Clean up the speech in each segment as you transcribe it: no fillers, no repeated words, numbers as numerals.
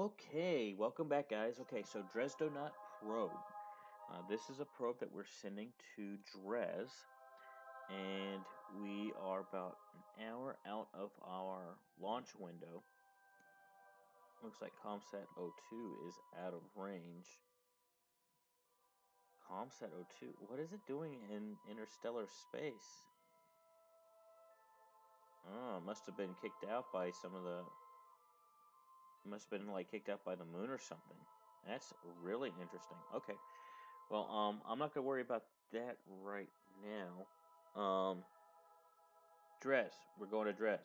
Okay, welcome back, guys. Okay, so Dresdonaut probe. This is a probe that we're sending to Dres, and we are about an hour out of our launch window. Looks like ComSat 02 is out of range. ComSat 02, what is it doing in interstellar space? Oh, it must have been kicked out by some of the... Must have been like kicked out by the moon or something. That's really interesting. Okay. Well, I'm not gonna worry about that right now. Dress. We're going to dress.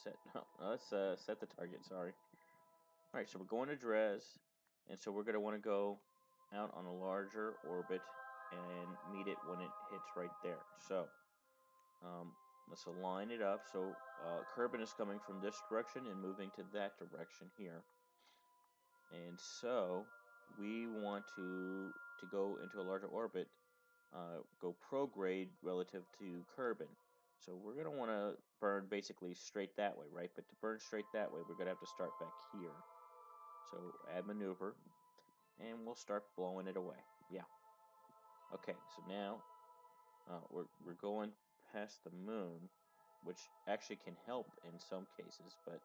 Set. No, let's set the target. Sorry. All right, so we're going to dress, and so we're gonna want to go out on a larger orbit and meet it when it hits right there. So, let's align it up. So, Kerbal is coming from this direction and moving to that direction here, and so we want to go into a larger orbit. Go prograde relative to Kerbal. So we're going to want to burn basically straight that way, right? But to burn straight that way, we're going to have to start back here. So add maneuver, and we'll start blowing it away. Yeah. Okay, so now we're going past the moon, which actually can help in some cases, but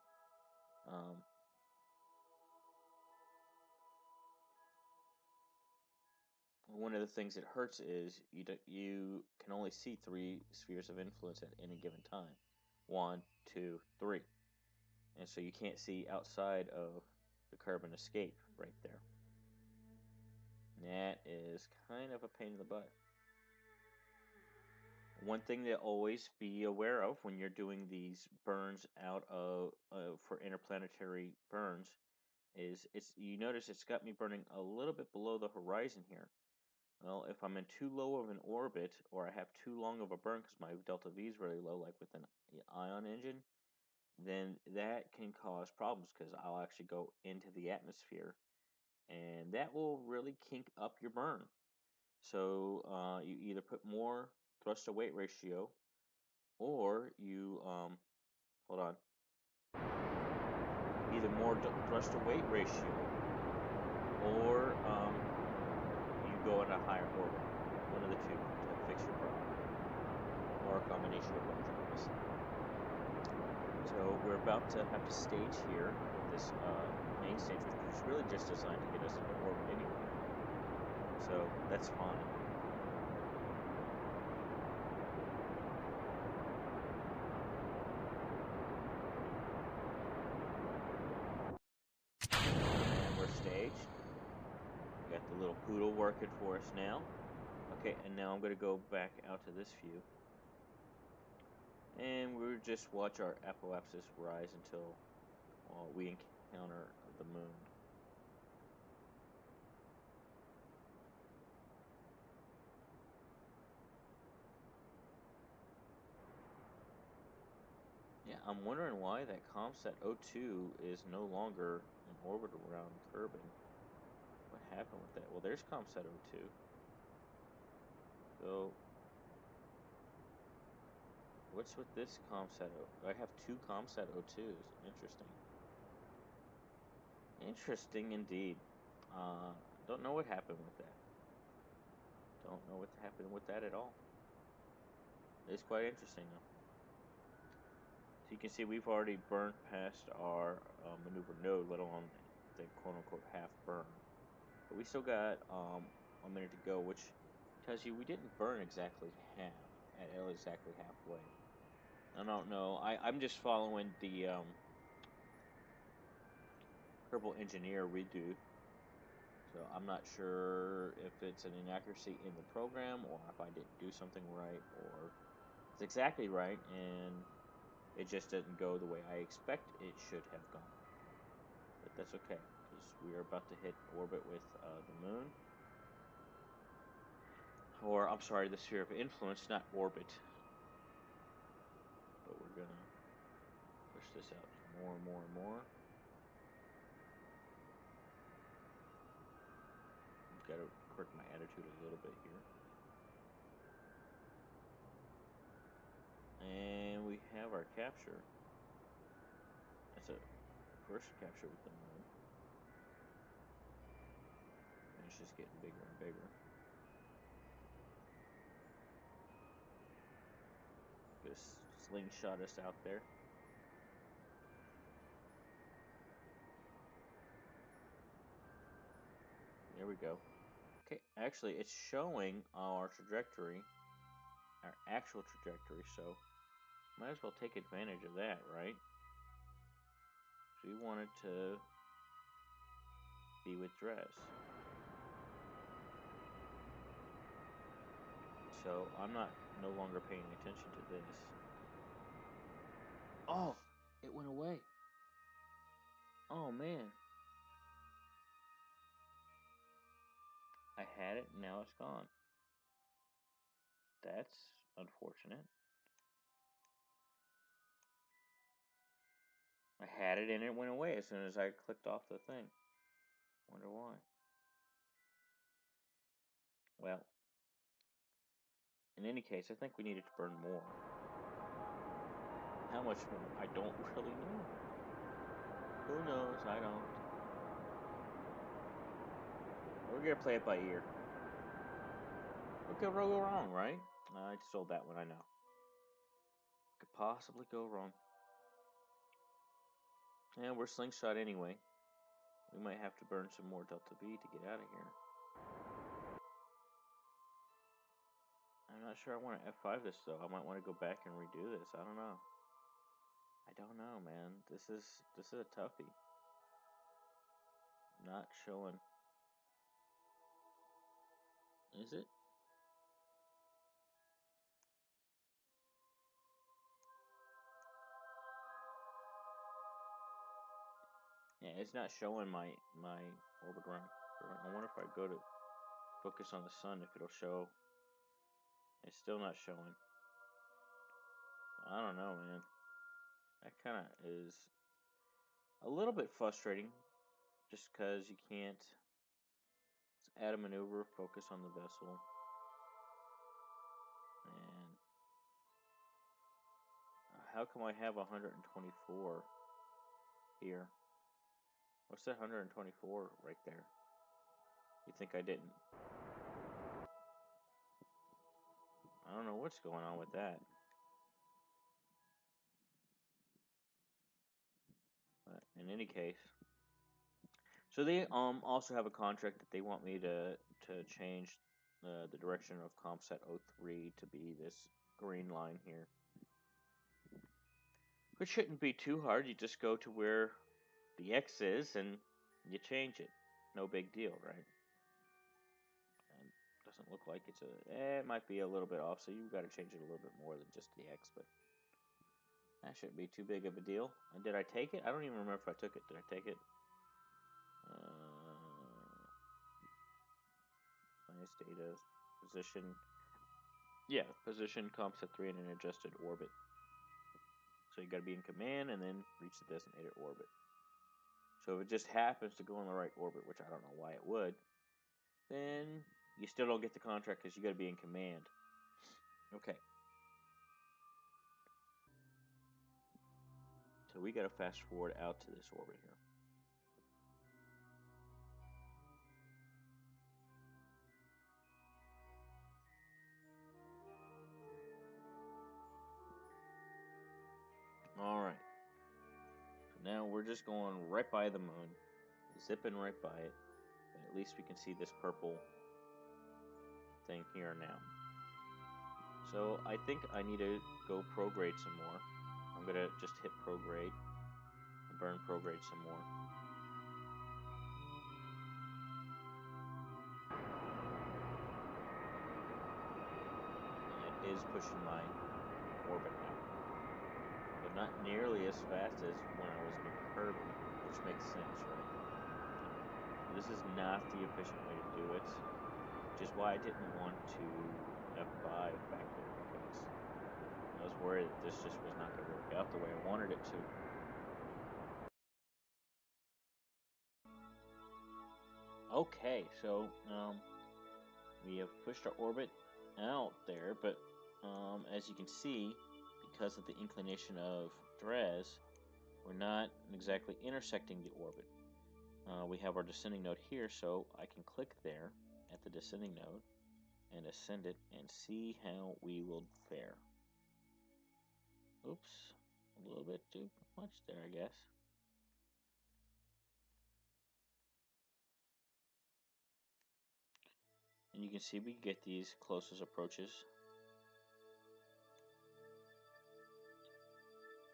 one of the things that hurts is you can only see 3 spheres of influence at any given time. 1, 2, 3. And so you can't see outside of the Kerbal escape right there. And that is kind of a pain in the butt. One thing to always be aware of when you're doing these burns out of for interplanetary burns is you notice it's got me burning a little bit below the horizon here. Well, if I'm in too low of an orbit or I have too long of a burn because my delta V is really low, like with an ion engine, then that can cause problems because I'll actually go into the atmosphere, and that will really kink up your burn. So you either put more thrust to weight ratio, or you hold on, either more thrust to weight ratio, or you go in a higher orbit. One of the two to fix your problem, or a combination of both, obviously. So we're about to have to stage here with this main stage, which is really just designed to get us into orbit anyway. So that's fine. And we're staged. We got the little poodle working for us now. Okay, and now I'm going to go back out to this view. And we'll just watch our apoapsis rise until we encounter the moon. Yeah, I'm wondering why that ComSat 02 is no longer in orbit around Kerbal. What happened with that? Well, there's ComSat 02. So, what's with this ComSat 02? I have 2 ComSat 02s. Interesting. Interesting indeed. Don't know what happened with that. Don't know what happened with that at all. It's quite interesting, though. So you can see we've already burned past our maneuver node, let alone the quote-unquote half burn. But we still got a minute to go, which tells you we didn't burn exactly half, at exactly halfway. I don't know. I'm just following the Kerbal Engineer redo. So I'm not sure if it's an inaccuracy in the program, or if I didn't do something right, or it's exactly right and it just didn't go the way I expect it should have gone. But that's okay, because we are about to hit orbit with the moon. Or, I'm sorry, the sphere of influence, not orbit. But we're gonna push this out more and more and more. I've got to correct my attitude a little bit here. And we have our capture. That's a first capture with the moon. It's just getting bigger and bigger. Just slingshot us out there. There we go. Okay, actually, it's showing our trajectory, our actual trajectory, so might as well take advantage of that, right? So we wanted to be with Dress. So I'm no longer paying attention to this. Oh, it went away. Oh man. I had it, and now it's gone. That's unfortunate. I had it and it went away as soon as I clicked off the thing. Wonder why. Well, in any case, I think we needed to burn more. How much more? I don't really know. Who knows? I don't. We're gonna play it by ear. What could go wrong, right? I sold that one, I know. Could possibly go wrong. And we're slingshot anyway. We might have to burn some more Delta V to get out of here. I'm not sure I want to F5 this though. I might want to go back and redo this. I don't know. I don't know, man. This is a toughie. Not showing. Is it? Yeah, it's not showing my orbit run. I wonder if I go to focus on the sun, if it'll show. It's still not showing. I don't know, man. That kind of is a little bit frustrating, just because you can't. Let's add a maneuver, focus on the vessel, and how come I have 124 here? What's that 124 right there? You think I didn't? I don't know what's going on with that. But in any case, so they also have a contract that they want me to change the direction of ComSat 03 to be this green line here. Which shouldn't be too hard. You just go to where the X is and you change it. No big deal, right? And doesn't look like it's it might be a little bit off, so you've got to change it a little bit more than just the X, but that shouldn't be too big of a deal. And did I take it? I don't even remember if I took it. Did I take it? Nice data. Position. Yeah, position ComSat 3 in an adjusted orbit. So you got to be in command and then reach the designated orbit. So if it just happens to go in the right orbit, which I don't know why it would, then you still don't get the contract because you got to be in command. Okay. So we got to fast forward out to this orbit here. All right. So now we're just going right by the moon, zipping right by it. But at least we can see this purple thing here now. So I think I need to go prograde some more. I'm going to just hit prograde and burn prograde some more. And it is pushing my orbit out. But not nearly as fast as when I was near Kerbal, which makes sense, right? This is not the efficient way to do it, which is why I didn't want to F5 back there, because I was worried that this just was not going to work out the way I wanted it to. Okay, so we have pushed our orbit out there, but as you can see, because of the inclination of Dres, we're not exactly intersecting the orbit. we have our descending node here, so I can click there at the descending node and ascend it and see how we will fare. Oops, a little bit too much there, I guess. And you can see we get these closest approaches.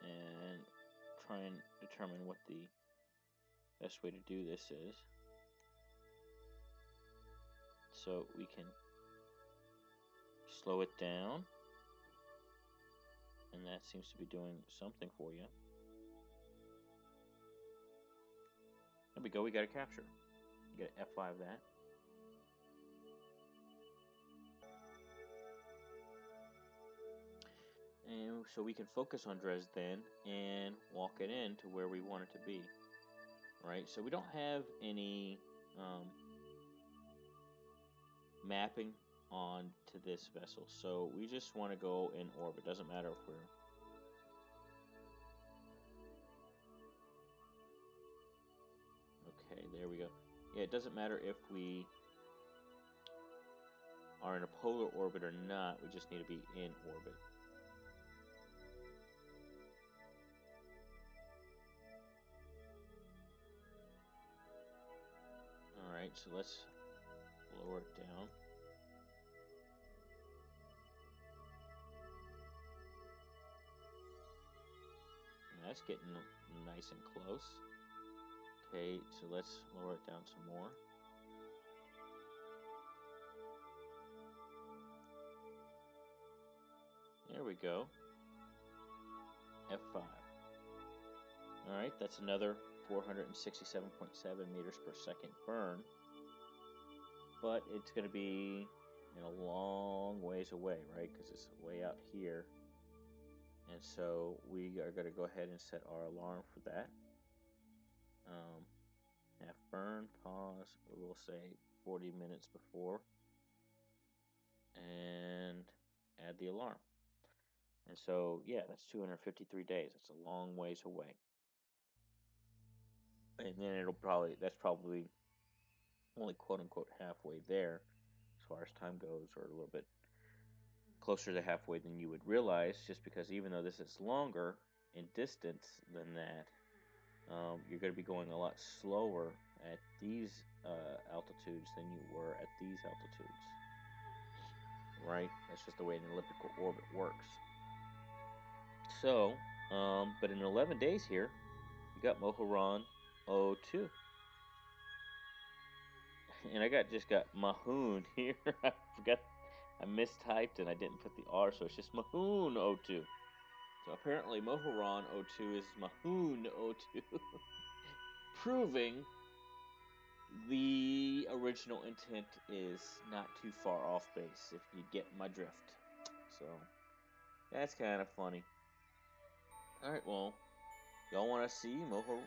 And try and determine what the best way to do this is. So we can slow it down. And that seems to be doing something for you. There we go, we got a capture. You get F5 that. And so we can focus on Dresden and walk it in to where we want it to be. Right, so we don't have any mapping on to this vessel. So we just want to go in orbit. Doesn't matter if we're okay, there we go. Yeah, it doesn't matter if we are in a polar orbit or not. We just need to be in orbit. Alright, so let's lower it down. And that's getting nice and close. Okay, so let's lower it down some more. There we go. F5. Alright, that's another 467.7 meters per second burn. But it's going to be a long ways away, right? Because it's way out here. And so we are going to go ahead and set our alarm for that. Half burn, pause, we'll say 40 minutes before. And add the alarm. And so, yeah, that's 253 days. That's a long ways away. And then that's probably only quote unquote halfway there as far as time goes, or a little bit closer to halfway than you would realize, just because even though this is longer in distance than that, you're going to be going a lot slower at these altitudes than you were at these altitudes. Right? That's just the way an elliptical orbit works. So, but in 11 days here, you got Mohoron 02. And I just got Mohoon here. I forgot, I mistyped and I didn't put the R, so it's just Mohoon 02. So apparently Mohoron 02 is Mohoon 02. Proving the original intent is not too far off base, if you get my drift. So, that's kind of funny. Alright, well, y'all want to see Moho?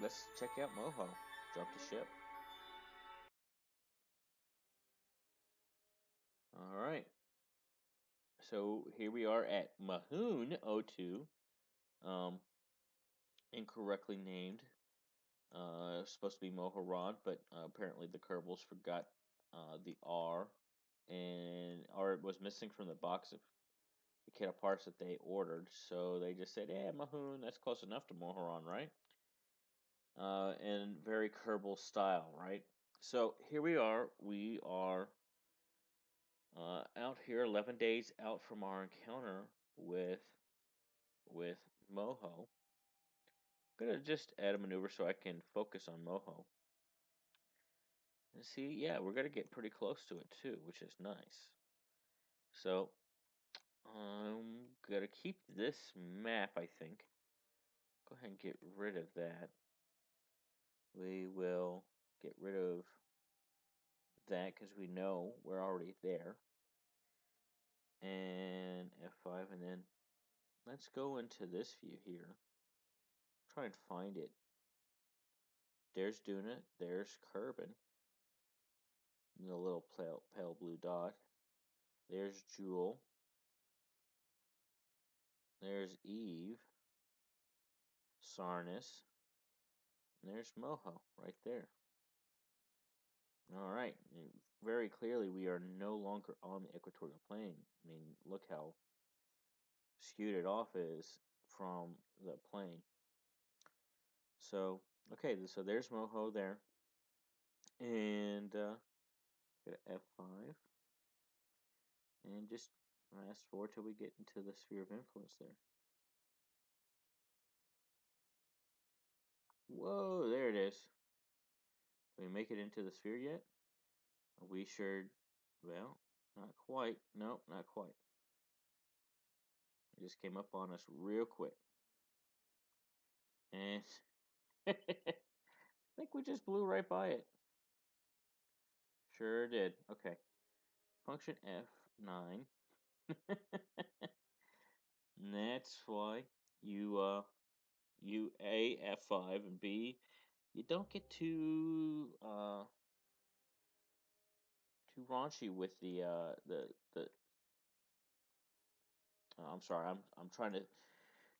Let's check out Moho. Jump the ship. Alright. So, here we are at Mohoon 02. Incorrectly named. Supposed to be Mohoron, but apparently the Kerbals forgot the R, or it was missing from the box of the kit of parts that they ordered. So they just said, Mohoon, that's close enough to Mohoron, right? In very Kerbal style, right? So here we are. We are out here 11 days out from our encounter with Moho. I'm going to just add a maneuver so I can focus on Moho. And see, yeah, we're going to get pretty close to it too, which is nice. So, I'm going to keep this map, I think. Go ahead and get rid of that. We will get rid of that because we know we're already there. And F5, and then let's go into this view here. Try and find it. There's Duna, there's Kerbin. The little pale blue dot. There's Jewel. There's Eve. Sarnis. And there's Moho right there. All right. Very clearly, we are no longer on the equatorial plane. I mean, look how skewed it off is from the plane. So, okay, so there's Moho there. And go to F5. And just fast forward till we get into the sphere of influence there. Whoa, there it is. Can we make it into the sphere yet? We sure, well, not quite. No, not quite. It just came up on us real quick. And I think we just blew right by it. Sure did. Okay. Function F9. And that's why you A, F5, and B, you don't get too raunchy with the I'm sorry, I'm trying to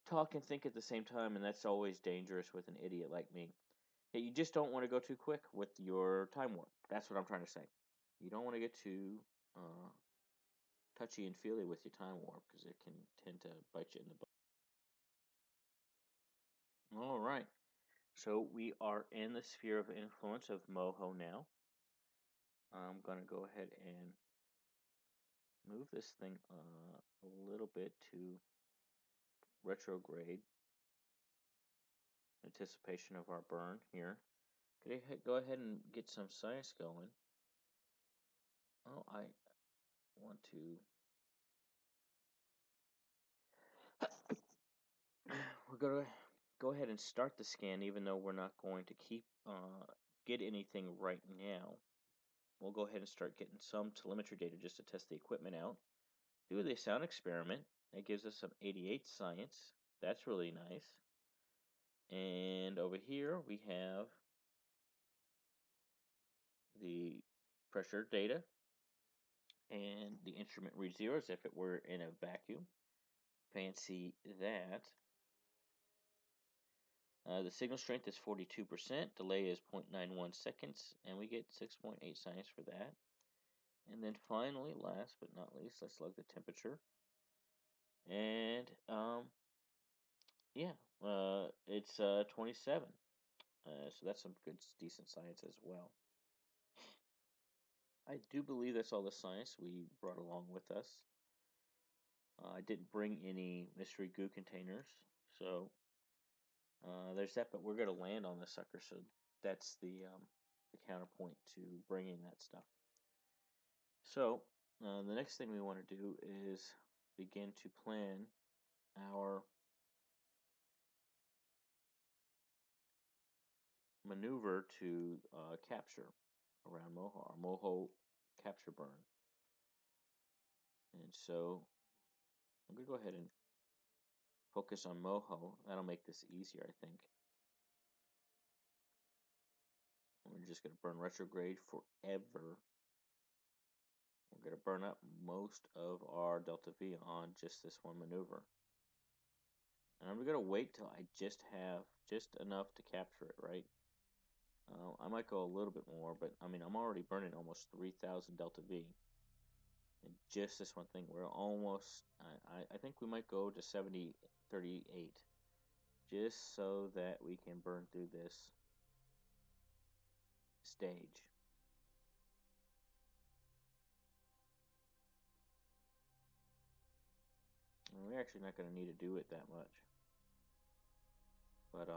talk and think at the same time, and that's always dangerous with an idiot like me. Yeah, you just don't want to go too quick with your time warp. That's what I'm trying to say. You don't want to get too touchy and feely with your time warp because it can tend to bite you in the butt. All right. So we are in the sphere of influence of Moho now. I'm going to go ahead and move this thing a little bit to retrograde anticipation of our burn here. Go ahead and get some science going. Oh, I want to. We're going to go ahead and start the scan, even though we're not going to get anything right now. We'll go ahead and start getting some telemetry data just to test the equipment out. Do the sound experiment. That gives us some 88 science. That's really nice. And over here we have the pressure data, and the instrument reads 0 as if it were in a vacuum. Fancy that. The signal strength is 42%, delay is 0.91 seconds, and we get 6.8 science for that. And then finally, last but not least, let's log the temperature. And yeah, it's 27. So that's some good, decent science as well. I do believe that's all the science we brought along with us. I didn't bring any mystery goo containers, so there's that. But we're going to land on this sucker, so that's the counterpoint to bringing that stuff. So the next thing we want to do is begin to plan our maneuver to capture around Moho, our Moho capture burn. And so I'm going to go ahead and focus on Moho. That'll make this easier, I think. We're just going to burn retrograde forever. We're going to burn up most of our delta V on just this one maneuver. And I'm going to wait till I just have just enough to capture it, right? I might go a little bit more, but I mean, I'm already burning almost 3,000 delta V. And just this one thing, we're almost, I think we might go to 7038. Just so that we can burn through this stage. And we're actually not going to need to do it that much. But,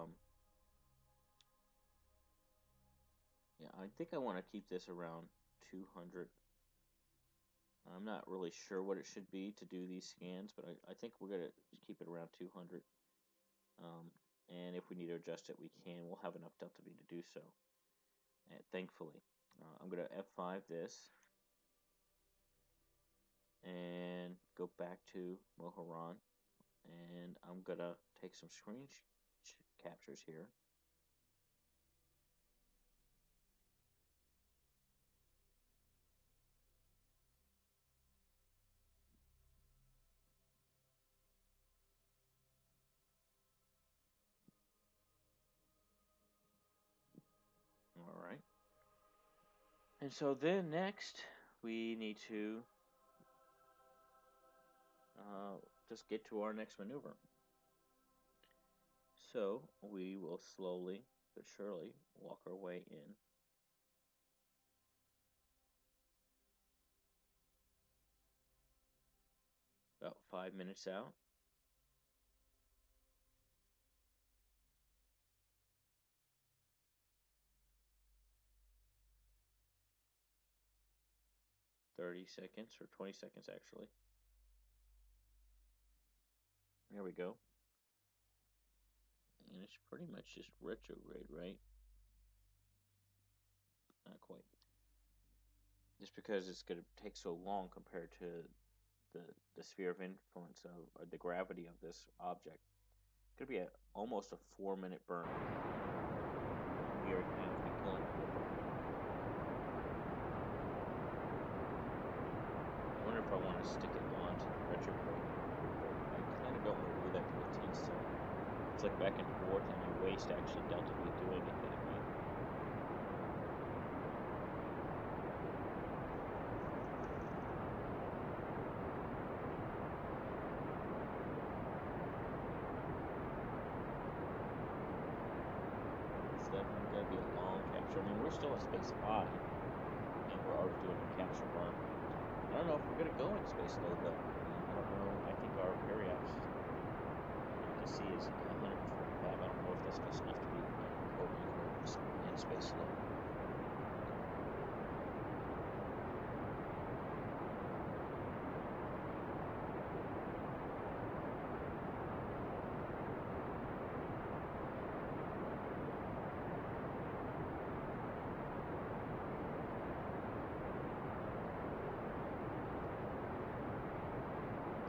yeah, I think I want to keep this around 200. I'm not really sure what it should be to do these scans, but I think we're going to keep it around 200. And if we need to adjust it, we can. We'll have enough delta V to do so, thankfully. I'm going to F5 this and go back to Mohoron. And I'm going to take some screen captures here. And so then next we need to just get to our next maneuver. So we will slowly but surely walk our way in. About 5 minutes out. $30 or 20 seconds actually. There we go. And it's pretty much just retrograde, right? Not quite. Just because it's going to take so long compared to the sphere of influence of or the gravity of this object. It's going to be almost a 4-minute burn. We have begun our burn. I wonder if I want to stick it onto the retrograde marker, but I kind of don't want to do that because it tends to flick back and forth, and I waste actually delta V doing it that way. It's definitely going to be a long capture. I mean, we're still in space 5, and we're already doing our capture burn. I don't know if we're going to go in space low, though. I don't know. I think our periapse, you can see, is 145. I don't know if that's close enough to be in quote-unquote in space low.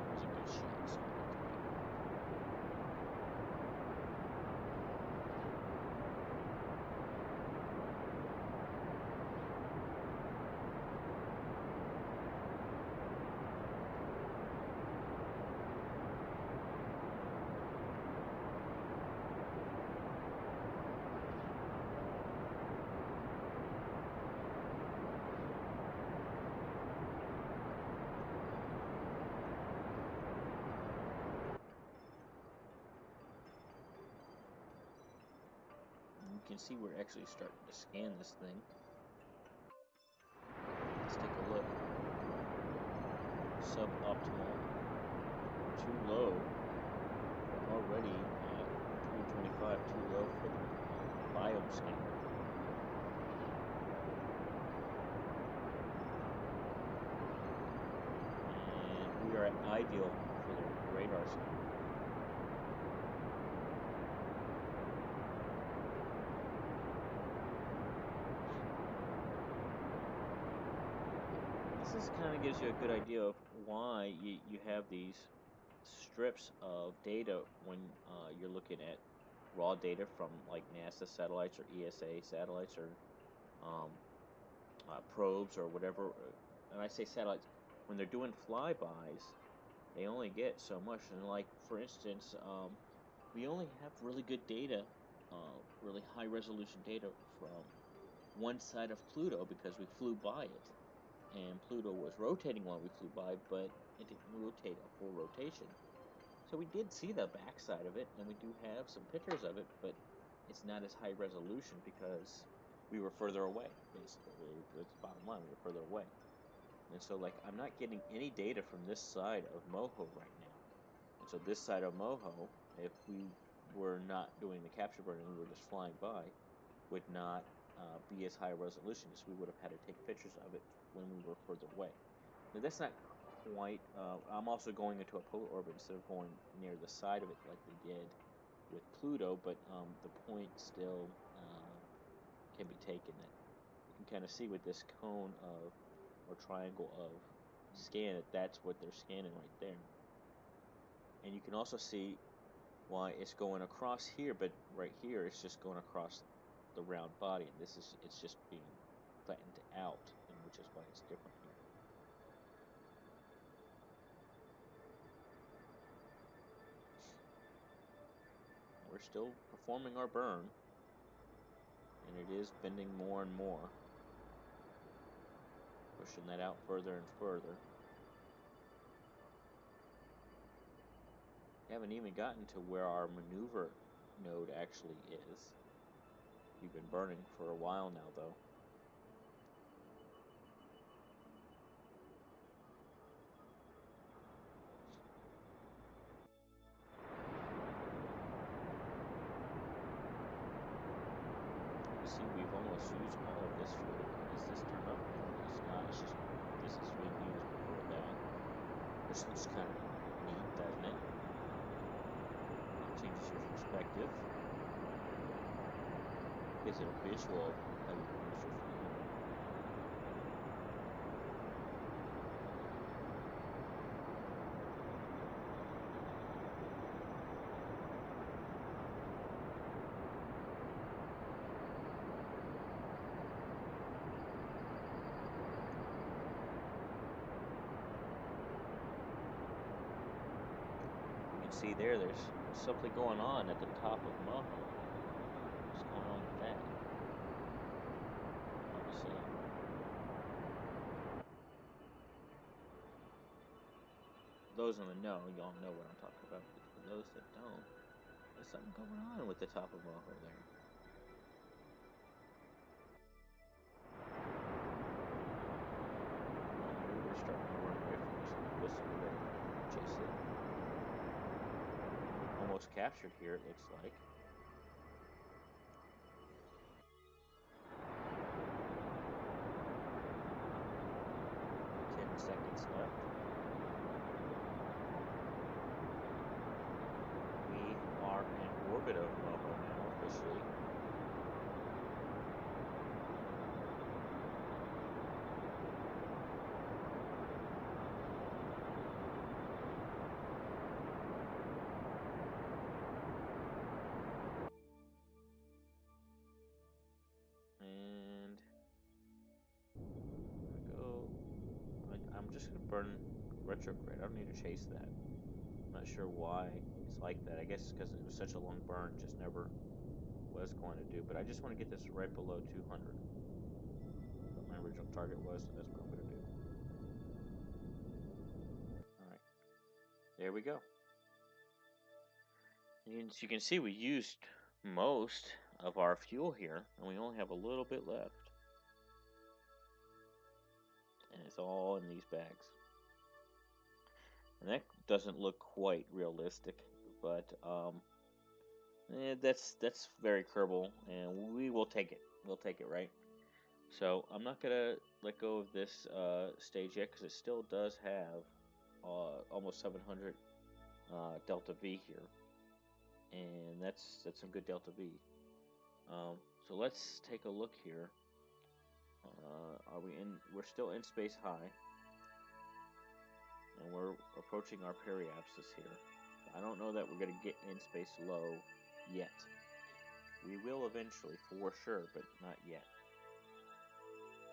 That was a good shot, so I'll take it. And you can see we're actually starting to scan this thing. Let's take a look. Suboptimal. We're too low. We're already at 225, too low for the biome scanner. And we are at ideal for the radar scanner. And this kind of gives you a good idea of why you have these strips of data when you're looking at raw data from like NASA satellites or ESA satellites or probes or whatever. And I say satellites, when they're doing flybys, they only get so much. And like, for instance, we only have really good data, really high resolution data from one side of Pluto because we flew by it. And Pluto was rotating while we flew by, but it didn't rotate a full rotation. So we did see the backside of it, and we do have some pictures of it, but it's not as high resolution because we were further away, basically. It's bottom line, we were further away. And so, like, I'm not getting any data from this side of Moho right now. And so this side of Moho, if we were not doing the capture burn and we were just flying by, would not be as high resolution as we would have had to take pictures of it when we were further away. Now that's not quite, I'm also going into a polar orbit instead of going near the side of it like they did with Pluto, but the point still can be taken. That you can kind of see with this cone of, or triangle of scan, that that's what they're scanning right there. And you can also see why it's going across here, but right here it's just going across the round body, and it's just being flattened out, and which is why it's different here. We're still performing our burn, and it is bending more and more. pushing that out further and further. We haven't even gotten to where our maneuver node actually is. We've been burning for a while now, though. See, we've almost used all of this fuel. Is this turned up? No, it's not. It's just this is being used before that. Which looks kind of neat, doesn't it? It changes your perspective. Gives it a visual of how you use your fuel. See there's something going on at the top of Moho. What's going on with that? Hard to say. Those in the know, y'all know what I'm talking about. But for those that don't, there's something going on with the top of Moho there. Our maneuver's starting to run away from us a little bit, so we're gonna chase it. We're almost captured here, it looks like. 10 seconds left. We are in orbit of Moho now, officially. And I'm just gonna burn retrograde. I don't need to chase that. I'm not sure why it's like that. I guess because it was such a long burn, just never was going to do. But I just want to get this right below 200. What my original target was, so that's what I'm going to do. Alright. There we go. And as you can see, we used most of our fuel here, and we only have a little bit left. And it's all in these bags. And that doesn't look quite realistic, but that's very Kerbal, and we will take it. We'll take it, right? So I'm not gonna let go of this stage yet because it still does have almost 700 delta V here, and that's some good delta V. So let's take a look here. Are we in? We're still in space high, and we're approaching our periapsis here. I don't know that we're gonna get in space low yet. We will eventually, for sure, but not yet.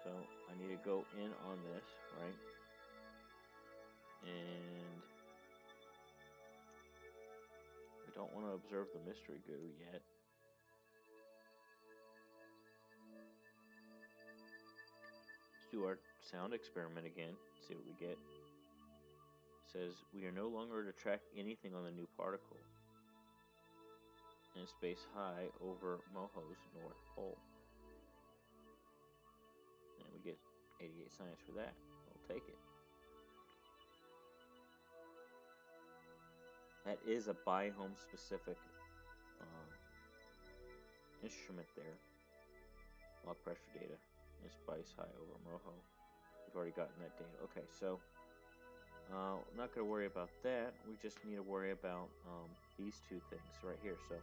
So I need to go in on this, right? And we don't want to observe the mystery goo yet. Let's do our sound experiment again, see what we get. It says, we are no longer to track anything on the new particle in space high over Moho's North Pole. And we get 88 science for that. We'll take it. That is a biome specific instrument there. Log pressure data. It's space high over Moho. We've already gotten that data. Okay, so not going to worry about that. We just need to worry about these two things right here. So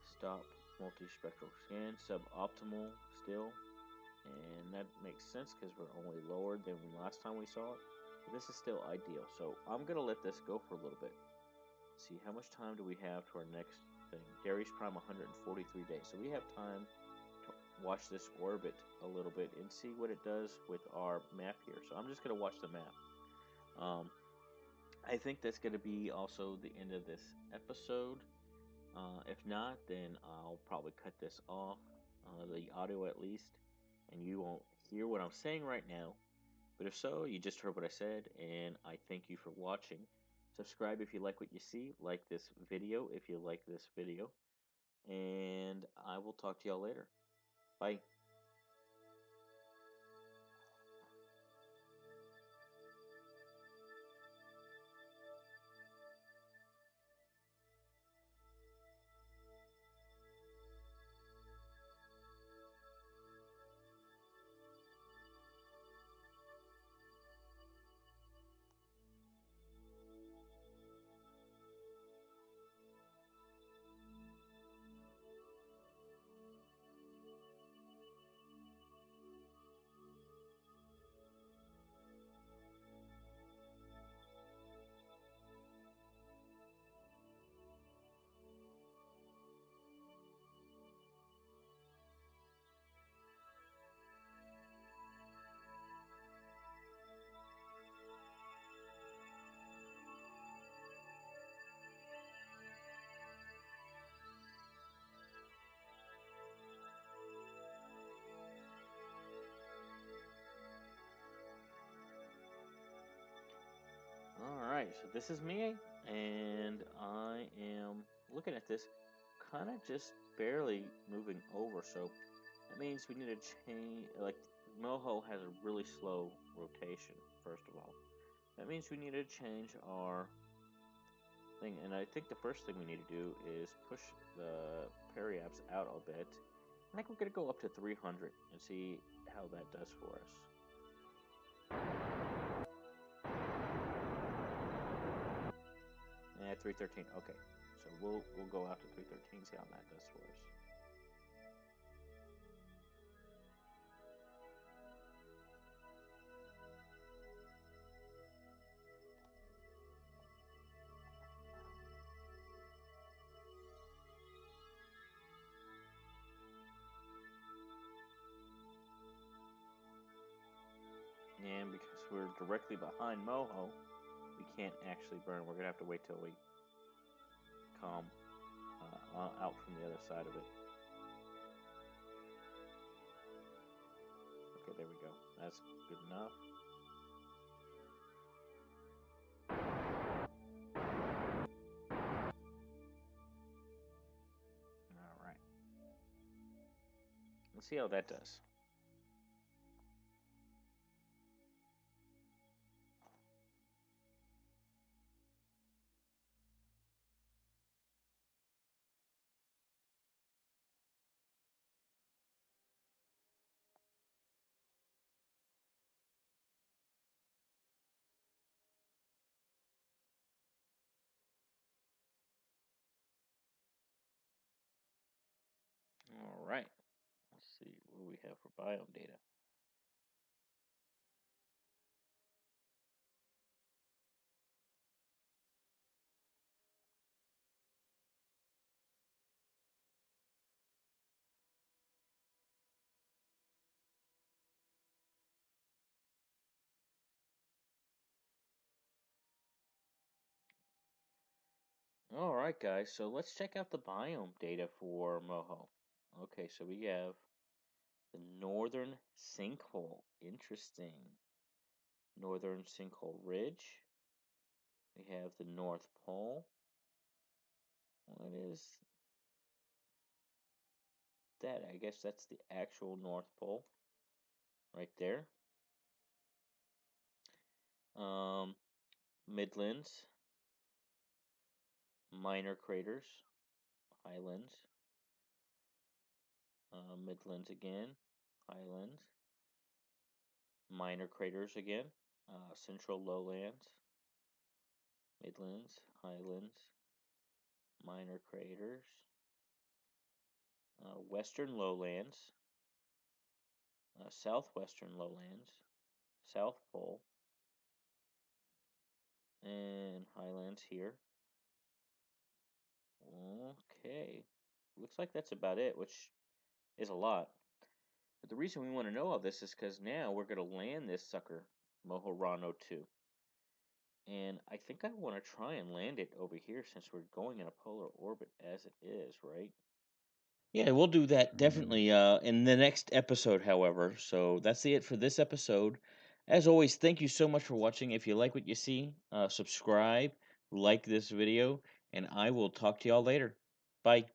stop multispectral scan, suboptimal still, and that makes sense because we're only lower than last time we saw it. But this is still ideal. So I'm going to let this go for a little bit. See how much time do we have to our next thing. Gary's prime 143 days. So we have time to watch this orbit a little bit and see what it does with our map here. So I'm just going to watch the map. I think that's going to be also the end of this episode. If not, then I'll probably cut this off, the audio at least, and you won't hear what I'm saying right now, but if so, you just heard what I said, and I thank you for watching. Subscribe if you like what you see, like this video if you like this video, and I will talk to y'all later. Bye. Alright, so this is me, and I am looking at this, kind of just barely moving over, so that means we need to change, like, Moho has a really slow rotation, first of all. That means we need to change our thing, and I think the first thing we need to do is push the periapts out a bit. I think we're going to go up to 300 and see how that does for us. Yeah, 313. Okay, so we'll go out to 313, see how that does for us. And because we're directly behind Moho, we can't actually burn. We're gonna have to wait till we come out from the other side of it. Okay, there we go. That's good enough. All right. Let's see how that does. All right. Let's see what we have for biome data. All right, guys. So let's check out the biome data for Moho. Okay, so we have the northern sinkhole. Interesting. Northern sinkhole ridge. We have the North Pole. What is that? I guess that's the actual North Pole right there. Midlands, minor craters, highlands, midlands again, highlands, minor craters again, central lowlands, midlands, highlands, minor craters, western lowlands, southwestern lowlands, South Pole, and highlands here. Okay, looks like that's about it, which is a lot. But the reason we want to know all this is because now we're going to land this sucker, Mohoron 02. And I think I want to try and land it over here since we're going in a polar orbit as it is, right? Yeah, we'll do that definitely in the next episode, however. So that's it for this episode. As always, thank you so much for watching. If you like what you see, subscribe, like this video, and I will talk to y'all later. Bye.